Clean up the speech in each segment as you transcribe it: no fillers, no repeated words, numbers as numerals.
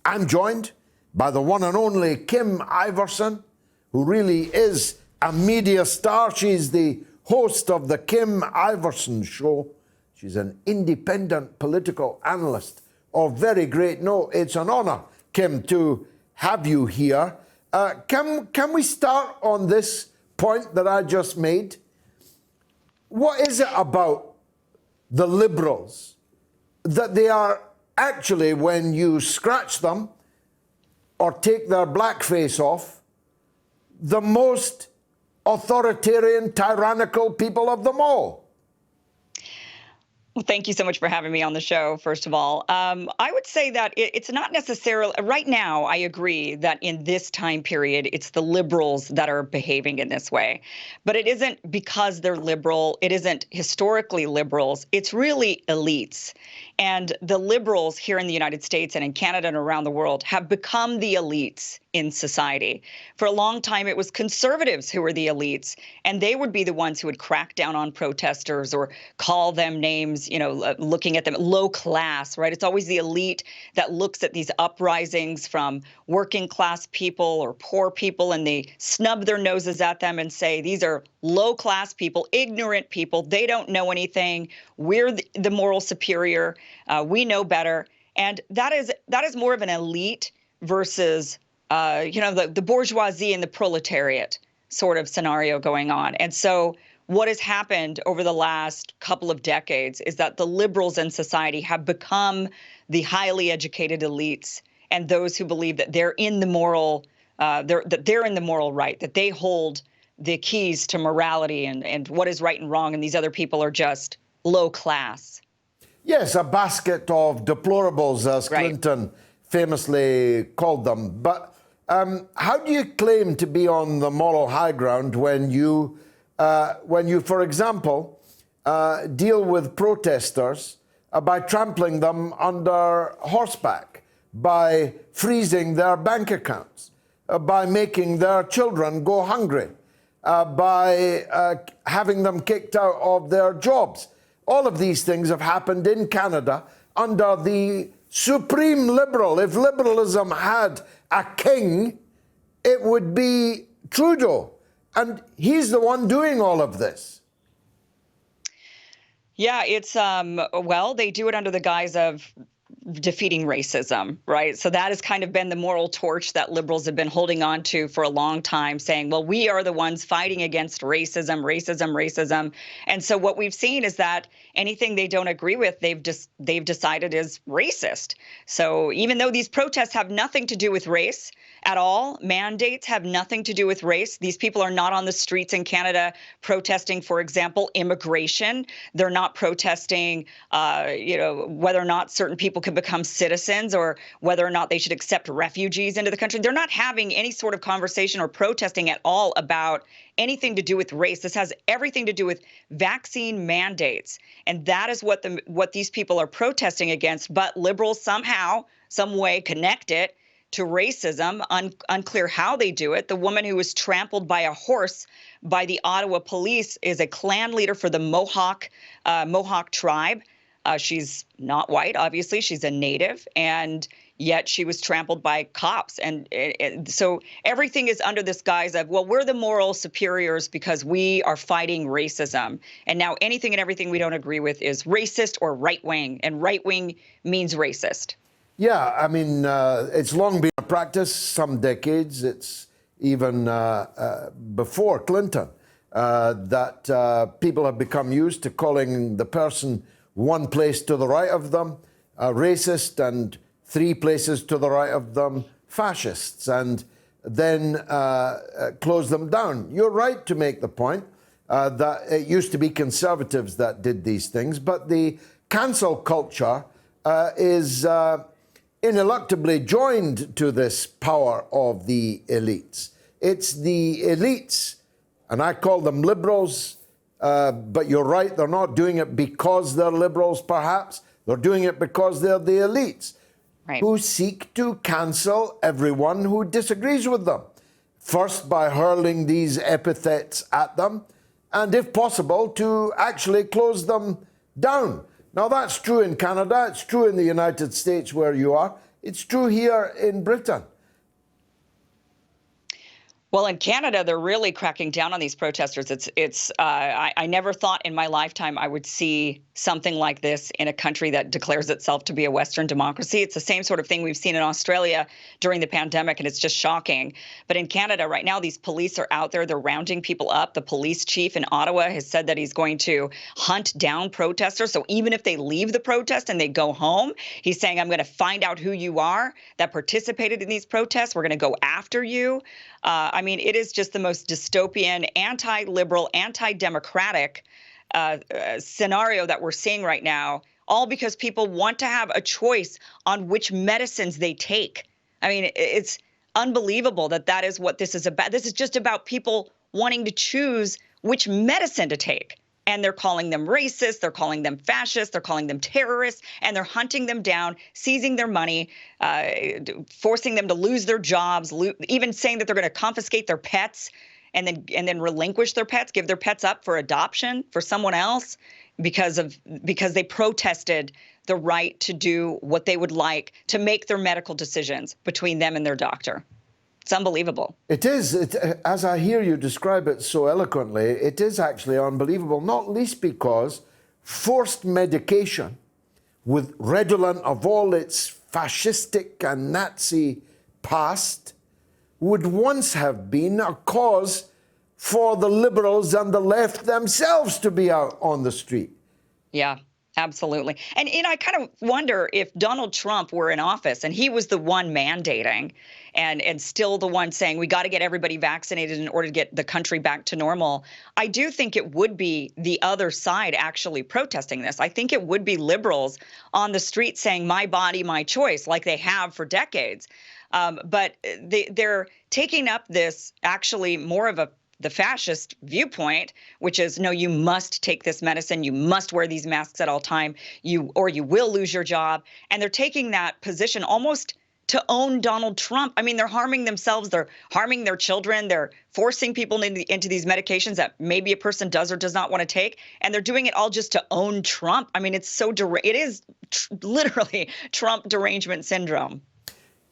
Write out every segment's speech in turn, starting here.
I'm joined by the one and only Kim Iverson, who really is a media star. She's the host of the Kim Iverson Show. She's an independent political analyst of very great note. It's an honor, Kim, to have you here. Can we start on this point that I just made? What is it about the Liberals that they are actually, when you scratch them or take their blackface off, the most authoritarian, tyrannical people of them all? Well, thank you so much for having me on the show, first of all. I would say that it's not necessarily, right now, I agree that in this time period, it's the liberals that are behaving in this way. But it isn't because they're liberal. It isn't historically liberals. It's really elites. And the liberals here in the United States and in Canada and around the world have become the elites in society. For a long time, it was conservatives who were the elites, and they would be the ones who would crack down on protesters or call them names, you know, looking at them low class, right? It's always the elite that looks at these uprisings from working class people or poor people, and they snub their noses at them and say, these are low class people, ignorant people. They don't know anything. We're the moral superior. We know better. And that is more of an elite versus the bourgeoisie and the proletariat sort of scenario going on. And so what has happened over the last couple of decades is that the liberals in society have become the highly educated elites and those who believe that they're in the moral, they're in the moral right, that they hold the keys to morality and what is right and wrong, and these other people are just low class. Yes, a basket of deplorables, as Clinton famously called them. But how do you claim to be on the moral high ground when you, for example, deal with protesters by trampling them under horseback, by freezing their bank accounts, by making their children go hungry, by having them kicked out of their jobs? All of these things have happened in Canada under the supreme liberal. If liberalism had a king, it would be Trudeau. And he's the one doing all of this. Yeah, it's, well, they do it under the guise of defeating racism, right? So that has kind of been the moral torch that liberals have been holding on to for a long time, saying, well, we are the ones fighting against racism, racism, racism. And so what we've seen is that anything they don't agree with, they've decided is racist. So even though these protests have nothing to do with race at all, mandates have nothing to do with race. These people are not on the streets in Canada protesting, for example, immigration. They're not protesting, whether or not certain people can become citizens or whether or not they should accept refugees into the country. They're not having any sort of conversation or protesting at all about anything to do with race. This has everything to do with vaccine mandates. And that is what these people are protesting against. But liberals somehow, some way connect it to racism, unclear how they do it. The woman who was trampled by a horse by the Ottawa police is a clan leader for the Mohawk tribe. She's not white, obviously. She's a native, and yet she was trampled by cops. And so everything is under this guise of, well, we're the moral superiors because we are fighting racism. And now anything and everything we don't agree with is racist or right-wing, and right-wing means racist. Yeah, I mean, it's long been a practice, some decades. It's even before Clinton that people have become used to calling the person one place to the right of them racist, and 3 places to the right of them fascists, and then close them down. You're right to make the point that it used to be conservatives that did these things, but the cancel culture is ineluctably joined to this power of the elites. It's the elites, and I call them liberals, but you're right, they're not doing it because they're liberals, perhaps. They're doing it because they're the elites, who seek to cancel everyone who disagrees with them. First, by hurling these epithets at them, and if possible, to actually close them down. Now, that's true in Canada. It's true in the United States where you are. It's true here in Britain. Well, in Canada, they're really cracking down on these protesters. I never thought in my lifetime I would see something like this in a country that declares itself to be a Western democracy. It's the same sort of thing we've seen in Australia during the pandemic, and it's just shocking. But in Canada right now, these police are out there. They're rounding people up. The police chief in Ottawa has said that he's going to hunt down protesters. So even if they leave the protest and they go home, he's saying, I'm going to find out who you are that participated in these protests. We're going to go after you. I mean, it is just the most dystopian, anti-liberal, anti-democratic scenario that we're seeing right now, all because people want to have a choice on which medicines they take. I mean, it's unbelievable that that is what this is about. This is just about people wanting to choose which medicine to take. And they're calling them racist, they're calling them fascists, they're calling them terrorists, and they're hunting them down, seizing their money, forcing them to lose their jobs, even saying that they're going to confiscate their pets and then relinquish their pets, give their pets up for adoption for someone else because they protested the right to do what they would like to make their medical decisions between them and their doctor. It's unbelievable. It is. As I hear you describe it so eloquently, it is actually unbelievable, not least because forced medication with redolent of all its fascistic and Nazi past would once have been a cause for the liberals and the left themselves to be out on the street. Yeah. Absolutely. And I kind of wonder if Donald Trump were in office and he was the one mandating and still the one saying we got to get everybody vaccinated in order to get the country back to normal. I do think it would be the other side actually protesting this. I think it would be liberals on the street saying my body, my choice, like they have for decades. But they're taking up this actually more of the fascist viewpoint, which is, no, you must take this medicine. You must wear these masks at all time, or you will lose your job. And they're taking that position almost to own Donald Trump. I mean, they're harming themselves. They're harming their children. They're forcing people into these medications that maybe a person does or does not want to take. And they're doing it all just to own Trump. I mean, it is literally Trump derangement syndrome.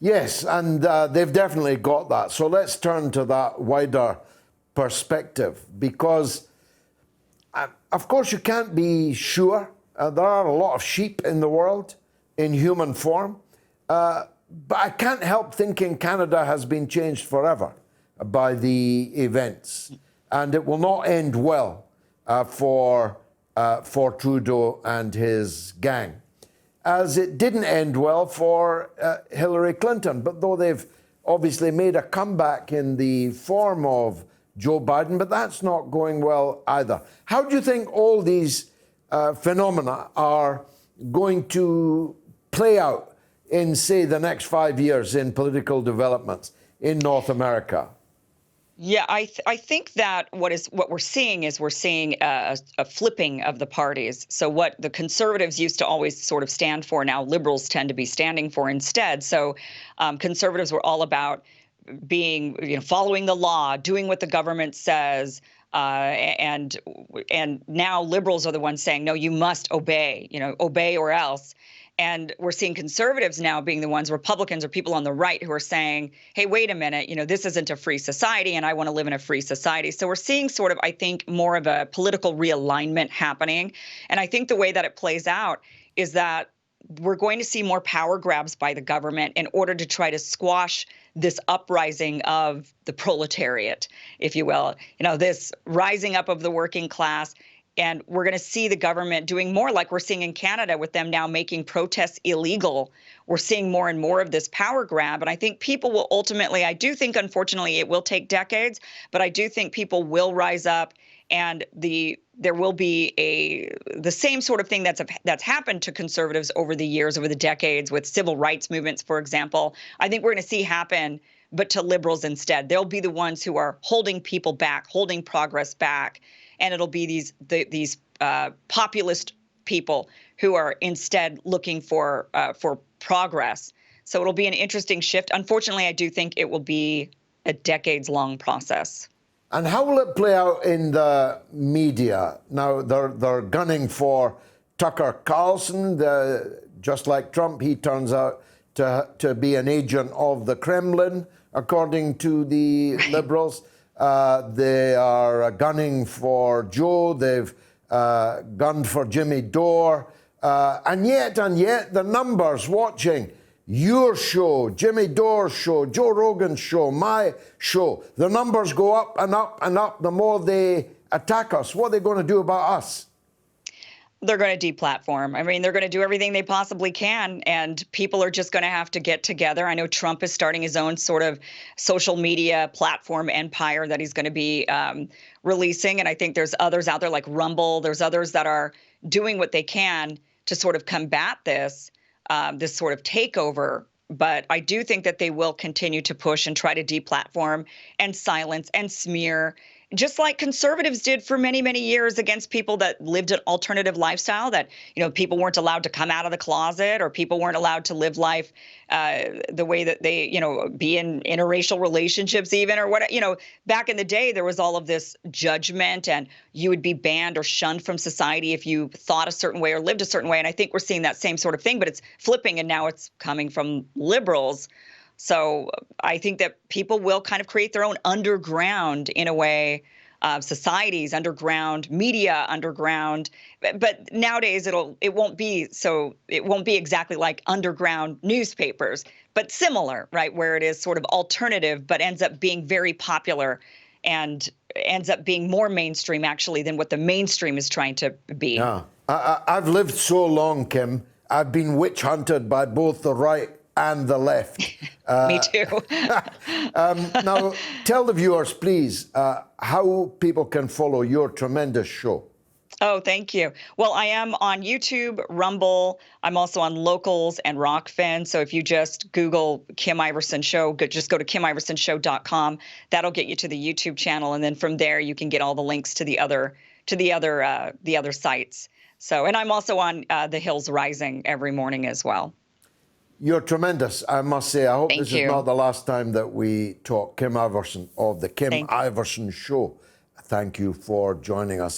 Yes, and they've definitely got that. So let's turn to that wider perspective, because of course you can't be sure. There are a lot of sheep in the world in human form, but I can't help thinking Canada has been changed forever by the events, and it will not end well for Trudeau and his gang, as it didn't end well for Hillary Clinton. But though they've obviously made a comeback in the form of Joe Biden, but that's not going well either. How do you think all these phenomena are going to play out in, say, the next 5 years in political developments in North America? Yeah, I think that what we're seeing is a flipping of the parties. So what the conservatives used to always sort of stand for, now liberals tend to be standing for instead. So conservatives were all about being, following the law, doing what the government says, and now liberals are the ones saying, no, you must obey, obey or else. And we're seeing conservatives now being the ones, Republicans or people on the right, who are saying, hey, wait a minute, this isn't a free society and I want to live in a free society. So we're seeing sort of, I think, more of a political realignment happening. And I think the way that it plays out is that we're going to see more power grabs by the government in order to try to squash this uprising of the proletariat, if you will, this rising up of the working class. And we're going to see the government doing more like we're seeing in Canada with them now making protests illegal. We're seeing more and more of this power grab. And I think people will ultimately, I do think, unfortunately, it will take decades, but I do think people will rise up, and there will be the same sort of thing that's happened to conservatives over the years, over the decades, with civil rights movements, for example. I think we're going to see happen, but to liberals instead. They'll be the ones who are holding people back, holding progress back. And it'll be these populist people who are instead looking for progress. So it'll be an interesting shift. Unfortunately, I do think it will be a decades-long process. And how will it play out in the media? Now, they're gunning for Tucker Carlson. Just like Trump, he turns out to be an agent of the Kremlin, according to the Liberals. They are gunning for Joe. They've gunned for Jimmy Dore. And yet, the numbers watching your show, Jimmy Dore's show, Joe Rogan's show, my show, the numbers go up and up and up the more they attack us. What are they going to do about us? They're going to deplatform. I mean, they're going to do everything they possibly can, and people are just going to have to get together. I know Trump is starting his own sort of social media platform empire that he's going to be releasing, and I think there's others out there like Rumble. There's others that are doing what they can to sort of combat this sort of takeover. But I do think that they will continue to push and try to deplatform and silence and smear, just like conservatives did for many, many years against people that lived an alternative lifestyle, that, people weren't allowed to come out of the closet, or people weren't allowed to live life the way that they, be in interracial relationships even, or what, back in the day, there was all of this judgment, and you would be banned or shunned from society if you thought a certain way or lived a certain way. And I think we're seeing that same sort of thing, but it's flipping, and now it's coming from liberals. So I think that people will kind of create their own underground, in a way, societies, underground media, underground. But nowadays it won't be exactly like underground newspapers, but similar, right, where it is sort of alternative, but ends up being very popular and ends up being more mainstream actually than what the mainstream is trying to be. Yeah, I've lived so long, Kim. I've been witch hunted by both the right and the left. Me too. Now, tell the viewers, please, how people can follow your tremendous show. Oh, thank you. Well, I am on YouTube, Rumble. I'm also on Locals and Rockfin. So if you just Google Kim Iverson Show, just go to KimIversonShow.com. That'll get you to the YouTube channel, and then from there you can get all the links to the other sites. So, and I'm also on The Hills Rising every morning as well. You're tremendous, I must say. I hope Thank this you. is not the last time that we talk. Kim Iverson of the Kim Iverson Show. Thank you for joining us.